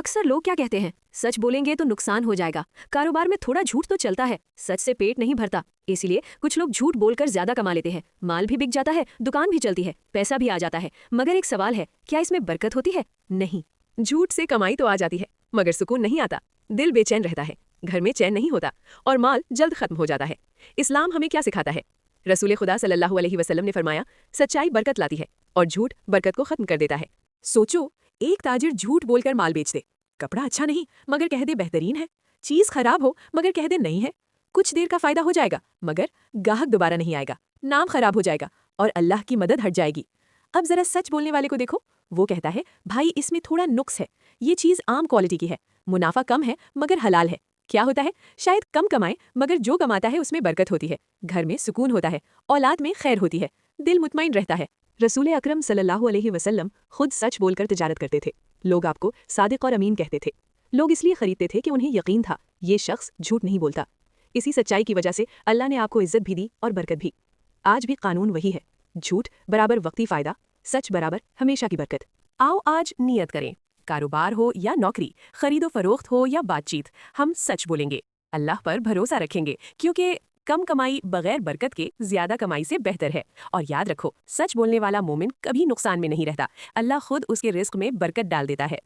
अक्सर लोग क्या कहते हैं, सच बोलेंगे तो नुकसान हो जाएगा, कारोबार में थोड़ा झूठ तो चलता है, सच से पेट नहीं भरता। इसीलिए कुछ लोग झूठ बोलकर ज्यादा कमा लेते हैं, माल भी बिक जाता है, दुकान भी चलती है, पैसा भी आ जाता है। मगर एक सवाल है, क्या इसमें बरकत होती है? नहीं। झूठ से कमाई तो आ जाती है, मगर सुकून नहीं आता, दिल बेचैन रहता है, घर में चैन नहीं होता और माल जल्द खत्म हो जाता है। इस्लाम हमें क्या सिखाता है? रसूल खुदा सल्लल्लाहु अलैहि वसल्लम ने फरमाया, सच्चाई बरकत लाती है और झूठ बरकत को खत्म कर देता है। सोचो, एक ताजिर झूठ बोलकर माल बेच दे, कपड़ा अच्छा नहीं मगर कह दे बेहतरीन है, चीज खराब हो मगर कह दे नहीं है। कुछ देर का फायदा हो जाएगा मगर ग्राहक दोबारा नहीं आएगा, नाम खराब हो जाएगा और अल्लाह की मदद हट जाएगी। अब जरा सच बोलने वाले को देखो, वो कहता है भाई इसमें थोड़ा नुक्स है, ये चीज आम क्वालिटी की है, मुनाफा कम है मगर हलाल है। क्या होता है, शायद कम कमाए मगर जो कमाता है उसमें बरकत होती है, घर में सुकून होता है, औलाद में खैर होती है, दिल मुतमईन रहता है। रसूल अकरम सल्लल्लाहु अलैहि वसल्लम खुद सच बोलकर तिजारत करते थे। लोग आपको सादिक और अमीन कहते थे। लोग इसलिए खरीदते थे कि उन्हें यकीन था ये शख्स झूठ नहीं बोलता। इसी सच्चाई की वजह से अल्लाह ने आपको इज्जत भी दी और बरकत भी। आज भी कानून वही है, झूठ बराबर वक्ती फायदा, सच बराबर हमेशा की बरकत। आओ आज नियत करें, कारोबार हो या नौकरी, खरीदो फरोख्त हो या बातचीत, हम सच बोलेंगे, अल्लाह पर भरोसा रखेंगे, क्योंकि कम कमाई बगैर बरकत के ज्यादा कमाई से बेहतर है। और याद रखो, सच बोलने वाला मोमिन कभी नुकसान में नहीं रहता, अल्लाह खुद उसके रिस्क में बरकत डाल देता है।